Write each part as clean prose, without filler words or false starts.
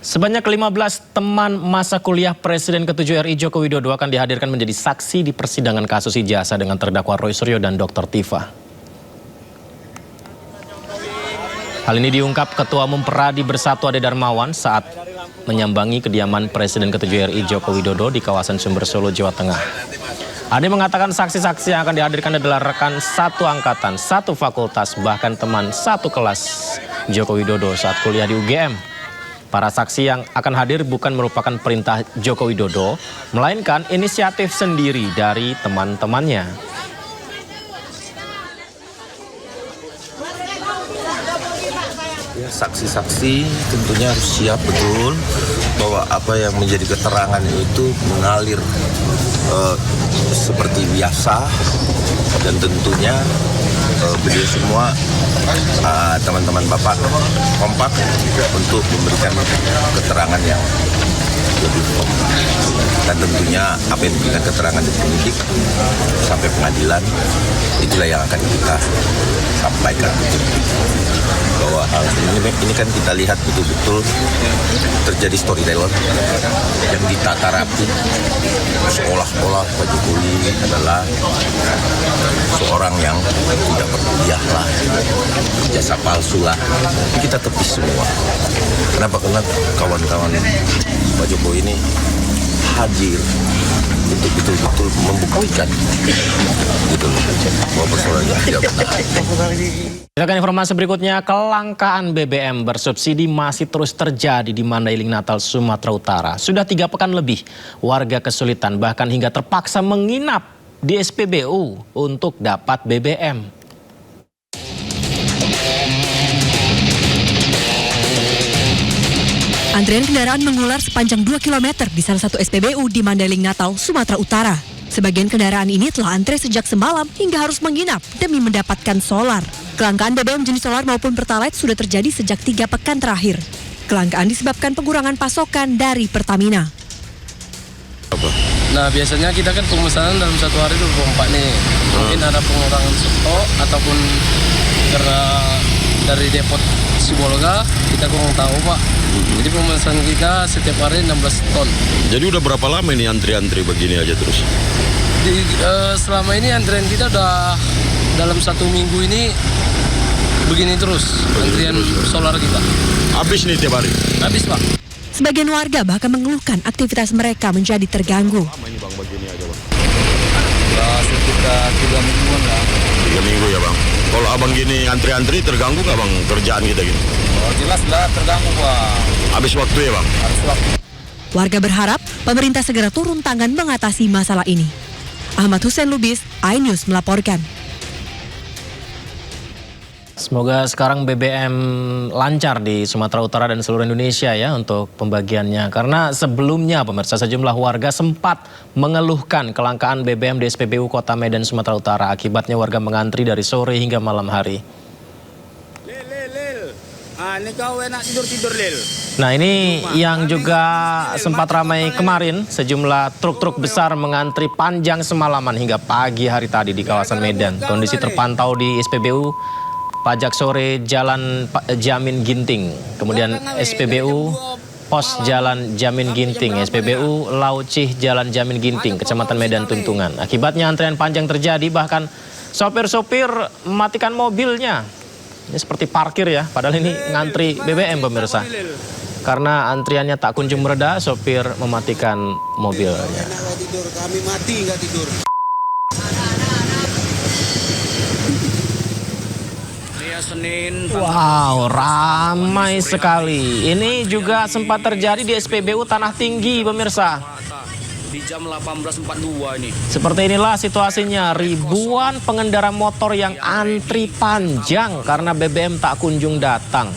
Sebanyak 15 teman masa kuliah Presiden ke-7 RI Joko Widodo akan dihadirkan menjadi saksi di persidangan kasus ijazah dengan terdakwa Roy Suryo dan Dr. Tifa. Hal ini diungkap Ketua Umum Peradi Bersatu Ade Darmawan saat menyambangi kediaman Presiden ke-7 RI Joko Widodo di kawasan Sumber Solo, Jawa Tengah. Ade mengatakan saksi-saksi yang akan dihadirkan adalah rekan satu angkatan, satu fakultas, bahkan teman satu kelas Joko Widodo saat kuliah di UGM. Para saksi yang akan hadir bukan merupakan perintah Joko Widodo, melainkan inisiatif sendiri dari teman-temannya. Saksi-saksi tentunya harus siap betul bahwa apa yang menjadi keterangan itu mengalir seperti biasa, dan tentunya beliau semua teman-teman Bapak kompak untuk memberikan keterangan yang lebih kompak. Dan tentunya apa yang diberikan keterangan dari penyidik sampai pengadilan, itulah yang akan kita sampaikan. Bahwa hal ini kan kita lihat betul-betul terjadi storyteller yang ditata rapi, seolah-olah Pak Jokowi adalah seorang yang tidak berkuliah lah, jasa palsu lah. Kita tepis semua. Kenapa? Karena kawan-kawan Pak Jokowi ini hadir untuk betul-betul membuktikan gitu loh, bahwa persoalannya tidak benar. Kita akan informasi berikutnya, kelangkaan BBM bersubsidi masih terus terjadi di Mandailing, Natal, Sumatera Utara. Sudah 3 pekan lebih, warga kesulitan bahkan hingga terpaksa menginap di SPBU untuk dapat BBM. Antrian kendaraan mengular sepanjang 2 km di salah satu SPBU di Mandailing, Natal, Sumatera Utara. Sebagian kendaraan ini telah antre sejak semalam hingga harus menginap demi mendapatkan solar. Kelangkaan BBM jenis solar maupun Pertalite sudah terjadi sejak 3 pekan terakhir. Kelangkaan disebabkan pengurangan pasokan dari Pertamina. Nah, biasanya kita kan pemesanan dalam 1 hari 24 nih. Mungkin ada pengurangan stok ataupun karena dari depot Sibolga kita kurang tahu, Pak. Jadi pemesanan kita setiap hari 16 ton. Jadi udah berapa lama ini antri-antri begini aja terus? Selama ini antrian kita udah dalam 1 minggu ini begini terus, antrian solar kita. Habis nih tiap hari? Habis, Pak. Sebagian warga bahkan mengeluhkan aktivitas mereka menjadi terganggu. Lama ini Bang begini aja Bang? Ya, sekitar 3 mingguan lah. 3 minggu ya Bang? Kalau abang gini antri-antri terganggu nggak Bang kerjaan kita gini? Oh, jelas lah terganggu, Pak. Habis waktu ya Bang? Harus waktu. Warga berharap pemerintah segera turun tangan mengatasi masalah ini. Ahmad Hussein Lubis, iNews melaporkan. Semoga sekarang BBM lancar di Sumatera Utara dan seluruh Indonesia ya untuk pembagiannya. Karena sebelumnya pemirsa, sejumlah warga sempat mengeluhkan kelangkaan BBM di SPBU Kota Medan, Sumatera Utara. Akibatnya warga mengantri dari sore hingga malam hari. Ini kau enak tidur-tidur, Lil. Nah, ini yang juga sempat ramai kemarin, sejumlah truk-truk besar mengantri panjang semalaman hingga pagi hari tadi di kawasan Medan. Kondisi terpantau di SPBU Pajak Sore Jalan Jamin Ginting, kemudian SPBU Pos Jalan Jamin Ginting, SPBU Laucih Jalan Jamin Ginting, Kecamatan Medan Tuntungan. Akibatnya antrean panjang terjadi, bahkan sopir-sopir mematikan mobilnya. Ini seperti parkir ya, padahal ini ngantri BBM pemirsa. Karena antriannya tak kunjung mereda, sopir mematikan mobilnya. Kami mati nggak tidur. Senin. Wow, ramai sekali. Ini juga sempat terjadi di SPBU Tanah Tinggi pemirsa. Di jam 18.42 ini. Seperti inilah situasinya, ribuan pengendara motor yang antri panjang karena BBM tak kunjung datang.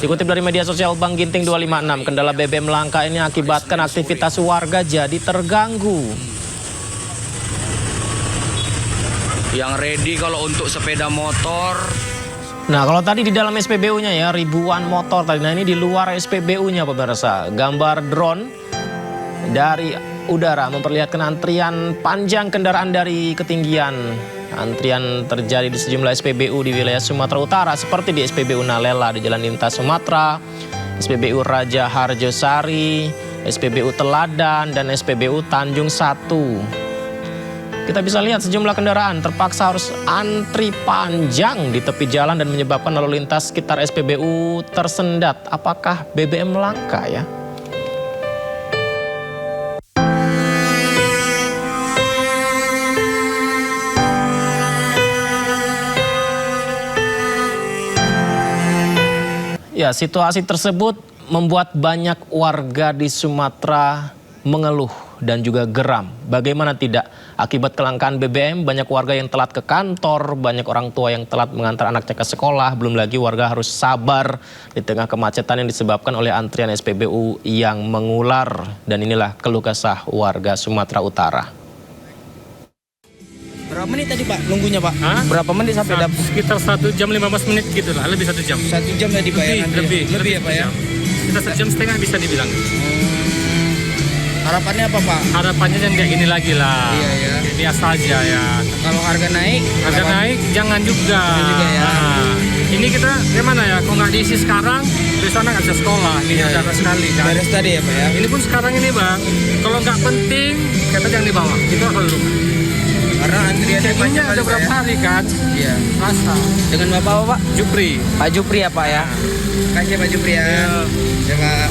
Dikutip dari media sosial Bang Ginting 256, kendala BBM langka ini akibatkan aktivitas warga jadi terganggu. Yang ready kalau untuk sepeda motor. Nah, kalau tadi di dalam SPBU-nya ya, ribuan motor tadi. Nah, ini di luar SPBU-nya pemirsa. Gambar drone dari udara memperlihatkan antrian panjang kendaraan dari ketinggian. Antrian terjadi di sejumlah SPBU di wilayah Sumatera Utara, seperti di SPBU Nalela di Jalan Lintas Sumatera, SPBU Raja Harjosari, SPBU Teladan, dan SPBU Tanjung 1. Kita bisa lihat sejumlah kendaraan terpaksa harus antri panjang di tepi jalan dan menyebabkan lalu lintas sekitar SPBU tersendat. Apakah BBM langka ya? Ya, situasi tersebut membuat banyak warga di Sumatera mengeluh dan juga geram. Bagaimana tidak? Akibat kelangkaan BBM, banyak warga yang telat ke kantor, banyak orang tua yang telat mengantar anaknya ke sekolah, belum lagi warga harus sabar di tengah kemacetan yang disebabkan oleh antrian SPBU yang mengular. Dan inilah keluh kesah warga Sumatera Utara. Berapa menit tadi Pak nunggunya Pak? Hah? Berapa menit sampai dapat? Sekitar 1 jam 15 menit gitu lah, lebih 1 jam. 1 jam tadi Pak ya? Lebih ya Pak ya? Kita 1 jam setengah bisa dibilang. Harapannya apa Pak? Harapannya jangan kayak gini lagi lah. Iya ya. Biasa aja ya. Kalau harga naik? Harga naik jangan juga. Ya. Nah, ini kita gimana ya? Kalau nggak diisi sekarang, besok anak nggak bisa sekolah. Ini Iya, ada sekali kan. Beres tadi ya Pak ya? Ini pun sekarang ini Bang, kalau nggak penting, kita jangan dibawa. Itu apa dulu? Karena antriannya Ceknya ada berapa hari kan? Iya. Masa. Dengan Bapak apa Pak? Jupri. Pak Jupri ya Pak ya? Kasih Pak Jupri ya. Ya Pak.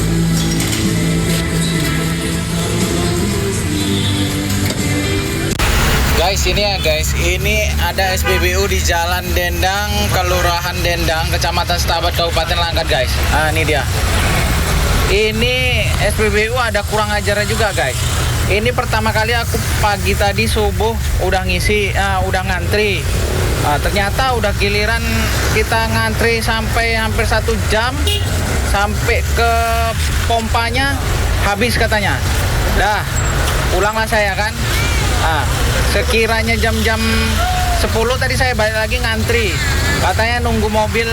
Guys, ini ya guys, ini ada SPBU di Jalan Dendang, Kelurahan Dendang, Kecamatan Setabat, Kabupaten Langkat guys. Nah ini dia. Ini SPBU ada kurang ajarnya juga guys. Ini pertama kali aku pagi tadi subuh udah ngisi, udah ngantri. Ternyata udah giliran kita ngantri sampai hampir 1 jam, sampai ke pompanya habis katanya. Dah, pulanglah saya kan. Sekiranya jam-jam 10 tadi saya balik lagi ngantri. Katanya nunggu mobil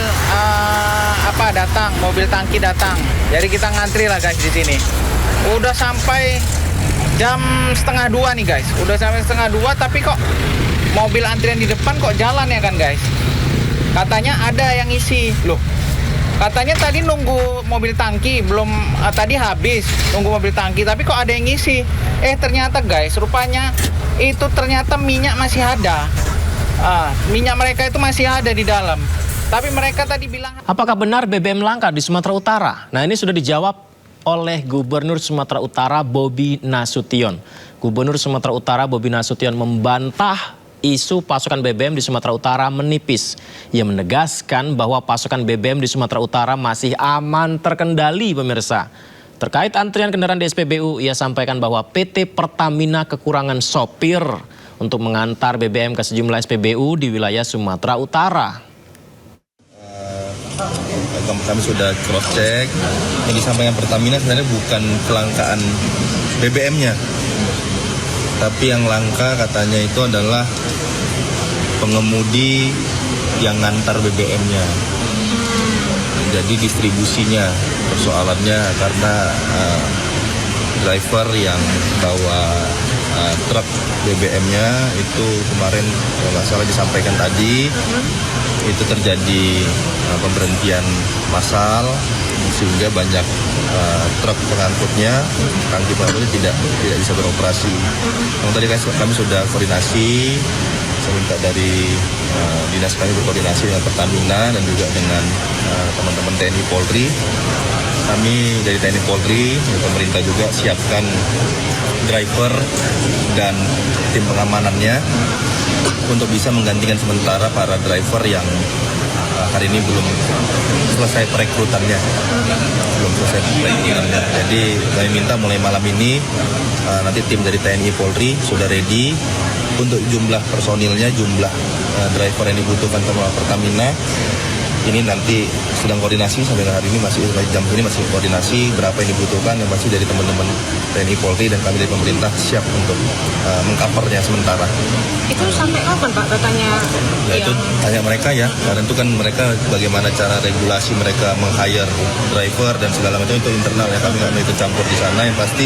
datang, mobil tangki datang. Jadi kita ngantri lah guys di sini. Udah sampai jam 1:30 nih guys. Udah sampai 1:30 tapi kok mobil antrian di depan kok jalan ya kan guys. Katanya ada yang isi. Loh, katanya tadi nunggu mobil tangki, belum tadi habis nunggu mobil tangki, tapi kok ada yang ngisi. Ternyata guys, rupanya itu ternyata minyak masih ada. Minyak mereka itu masih ada di dalam. Tapi mereka tadi bilang... Apakah benar BBM langka di Sumatera Utara? Nah, ini sudah dijawab oleh Gubernur Sumatera Utara Bobi Nasution. Gubernur Sumatera Utara Bobi Nasution membantah isu pasokan BBM di Sumatera Utara menipis. Ia menegaskan bahwa pasokan BBM di Sumatera Utara masih aman terkendali pemirsa. Terkait antrian kendaraan di SPBU, ia sampaikan bahwa PT Pertamina kekurangan sopir untuk mengantar BBM ke sejumlah SPBU di wilayah Sumatera Utara. Kami sudah cross check, yang disampaikan Pertamina sebenarnya bukan kelangkaan BBM-nya, tapi yang langka katanya itu adalah pengemudi yang ngantar BBM-nya. Jadi distribusinya persoalannya karena driver yang bawa truk BBM-nya itu kemarin kalau nggak salah disampaikan tadi itu terjadi pemberhentian massal sehingga banyak truk pengangkutnya, tangki pengangkutnya tidak bisa beroperasi. Yang tadi kami sudah koordinasi, saya minta dari dinas kami berkoordinasi dengan Pertamina dan juga dengan teman-teman TNI Polri. Kami dari TNI Polri, pemerintah juga siapkan driver dan tim pengamanannya untuk bisa menggantikan sementara para driver yang hari ini belum selesai perekrutannya. Jadi kami minta mulai malam ini nanti tim dari TNI Polri sudah ready untuk jumlah personilnya, jumlah driver yang dibutuhkan sama Pertamina. Ini nanti sedang koordinasi sampai hari ini masih jam ini masih koordinasi berapa yang dibutuhkan, yang pasti dari teman-teman TNI Polri dan kami dari pemerintah siap untuk mengcovernya sementara. Itu sampai kapan Pak katanya? Ya itu tanya mereka ya, karena itu kan mereka bagaimana cara regulasi mereka meng-hire driver dan segala macam itu internal ya, kami nggak mau ikut campur di sana. Yang pasti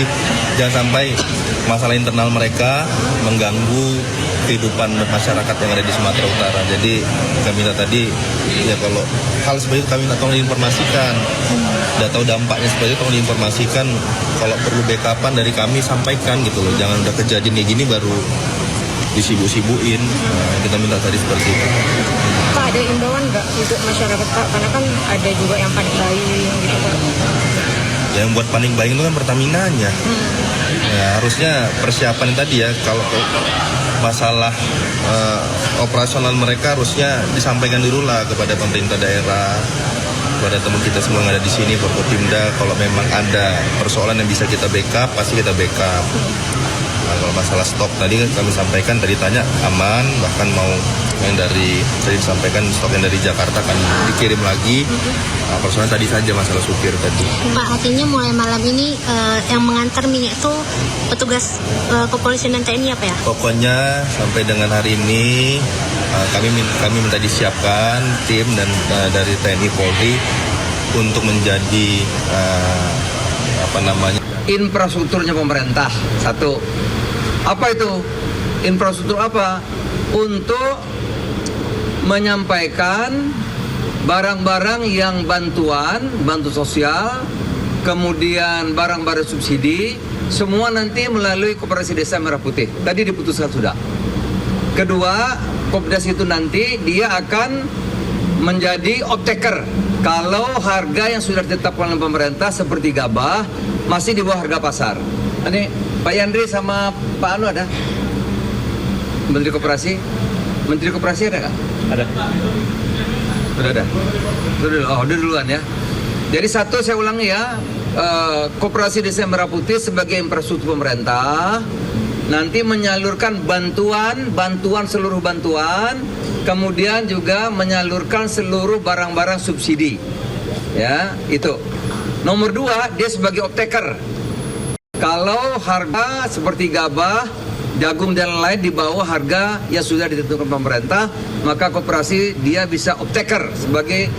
jangan sampai masalah internal mereka mengganggu kehidupan masyarakat yang ada di Sumatera Utara. Jadi kami minta tadi ya kalau hal seperti itu kami tolong diinformasikan. Udah tahu dampaknya seperti itu tolong diinformasikan. Kalau perlu backupan dari kami sampaikan gitu loh. Jangan udah kejadian kayak gini baru disibuk-sibuin. Kita minta tadi seperti itu. Pak, ada imbauan nggak untuk masyarakat Pak? Karena kan ada juga yang panik buying gitu Pak. Yang buat panik buying itu kan Pertamina-nya. Ya, harusnya persiapan tadi ya, kalau masalah operasional mereka harusnya disampaikan dulu lah kepada pemerintah daerah, kepada teman kita semua yang ada di sini, Forkopimda. Kalau memang ada persoalan yang bisa kita backup, pasti kita backup. Nah, kalau masalah stok tadi kami sampaikan, tadi tanya aman, bahkan mau yang dari tadi disampaikan stok yang dari Jakarta akan dikirim lagi. Nah, persoalan tadi saja masalah supir tadi. Pak, artinya mulai malam ini yang mengantar minyak itu petugas kepolisian dan TNI apa ya? Pokoknya sampai dengan hari ini kami minta disiapkan tim dan dari TNI Polri untuk menjadi infrastrukturnya pemerintah. Satu, apa itu infrastruktur apa? Untuk menyampaikan barang-barang yang bantu sosial, kemudian barang-barang subsidi, semua nanti melalui Koperasi Desa Merah Putih. Tadi diputuskan sudah. Kedua, Kopdas itu nanti dia akan menjadi off-taker. Kalau harga yang sudah ditetapkan oleh pemerintah seperti gabah masih di bawah harga pasar. Ini Pak Yandri sama Pak Anu ada? Menteri Koperasi? Menteri Koperasi ada nggak? Ada. Sudah ada? Udah duluan ya. Jadi satu saya ulangi ya, Koperasi Desa Merah Putih sebagai infrastruktur pemerintah nanti menyalurkan bantuan seluruh bantuan, kemudian juga menyalurkan seluruh barang-barang subsidi. Ya, itu. Nomor 2, dia sebagai off-taker. Kalau harga seperti gabah, jagung dan lain di bawah harga yang sudah ditentukan pemerintah, maka koperasi dia bisa off-taker sebagai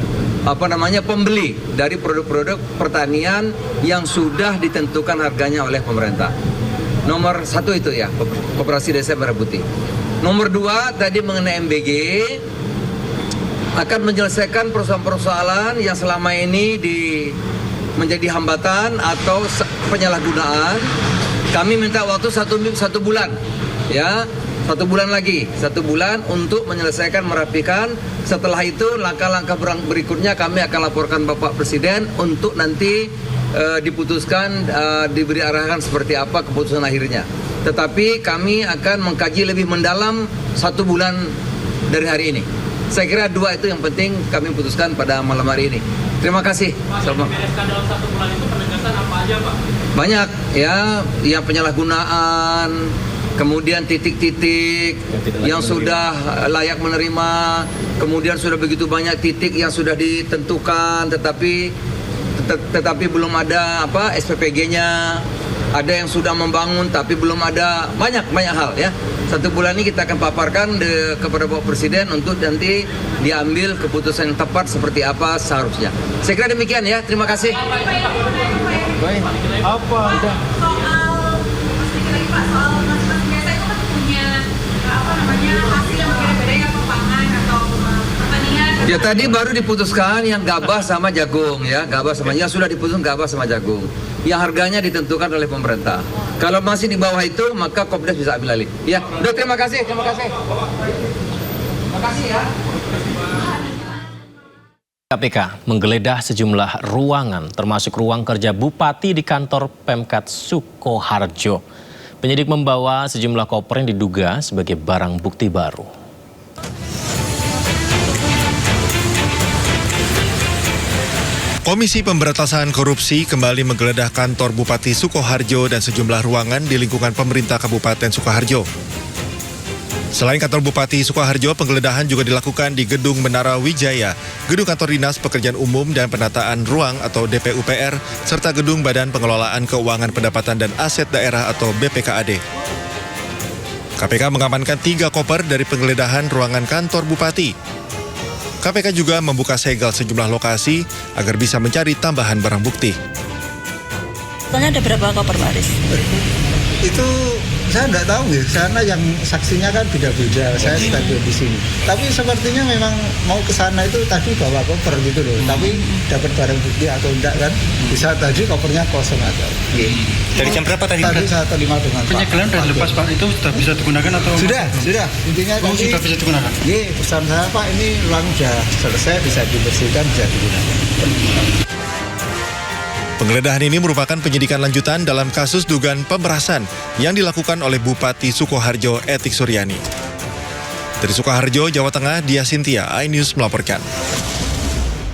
pembeli dari produk-produk pertanian yang sudah ditentukan harganya oleh pemerintah. Nomor 1 itu ya, Koperasi Desa Merah Putih. Nomor 2 tadi mengenai MBG akan menyelesaikan persoalan-persoalan yang selama ini menjadi hambatan atau penyalahgunaan. Kami minta waktu 1 bulan, ya, 1 bulan lagi, 1 bulan untuk menyelesaikan, merapikan. Setelah itu langkah-langkah berikutnya kami akan laporkan Bapak Presiden untuk nanti diputuskan, diberi arahan seperti apa keputusan akhirnya. Tetapi kami akan mengkaji lebih mendalam 1 bulan dari hari ini. Saya kira 2 itu yang penting kami putuskan pada malam hari ini. Terima kasih. Dalam 1 bulan itu penegasan apa aja Pak? Banyak ya, yang penyalahgunaan, kemudian titik-titik yang sudah layak menerima, kemudian sudah begitu banyak titik yang sudah ditentukan tetapi belum ada SPPG-nya. Ada yang sudah membangun tapi belum ada, banyak hal ya. 1 bulan ini kita akan paparkan kepada Bapak Presiden untuk nanti diambil keputusan yang tepat seperti apa seharusnya. Saya kira demikian ya. Terima kasih. Baik. Apa? Ya tadi baru diputuskan yang gabah sama jagung ya, yang sudah diputuskan gabah sama jagung. Yang harganya ditentukan oleh pemerintah. Kalau masih di bawah itu maka Kopdas bisa ambil alih. Ya, udah terima kasih. Terima kasih ya. KPK menggeledah sejumlah ruangan termasuk ruang kerja Bupati di kantor Pemkat Sukoharjo. Penyidik membawa sejumlah koper yang diduga sebagai barang bukti baru. Komisi Pemberantasan Korupsi kembali menggeledah kantor Bupati Sukoharjo dan sejumlah ruangan di lingkungan pemerintah Kabupaten Sukoharjo. Selain kantor Bupati Sukoharjo, penggeledahan juga dilakukan di Gedung Menara Wijaya, Gedung Kantor Dinas Pekerjaan Umum dan Penataan Ruang atau DPUPR, serta Gedung Badan Pengelolaan Keuangan Pendapatan dan Aset Daerah atau BPKAD. KPK mengamankan 3 koper dari penggeledahan ruangan kantor Bupati. KPK juga membuka segel sejumlah lokasi agar bisa mencari tambahan barang bukti. Totalnya ada berapa koper Pak Aris? Itu saya nggak tahu ya, karena yang saksinya kan beda-beda. Saya stadion di sini. Tapi sepertinya memang mau ke sana itu tadi bawa koper gitu loh. Tapi dapat barang bukti atau enggak kan? Bisa tadi kopernya kosong aja. Dari jam berapa tadi? Tadi saya terima dengan Pak. Penyegelan sudah lepas Pak, itu sudah bisa digunakan atau? Sudah. Intinya tadi sudah bisa digunakan. Pesan saya Pak, ini ruang sudah selesai, bisa dibersihkan, bisa digunakan. Penggeledahan ini merupakan penyidikan lanjutan dalam kasus dugaan pemerasan yang dilakukan oleh Bupati Sukoharjo Etik Suryani. Dari Sukoharjo, Jawa Tengah, Dia Sintia, iNews melaporkan.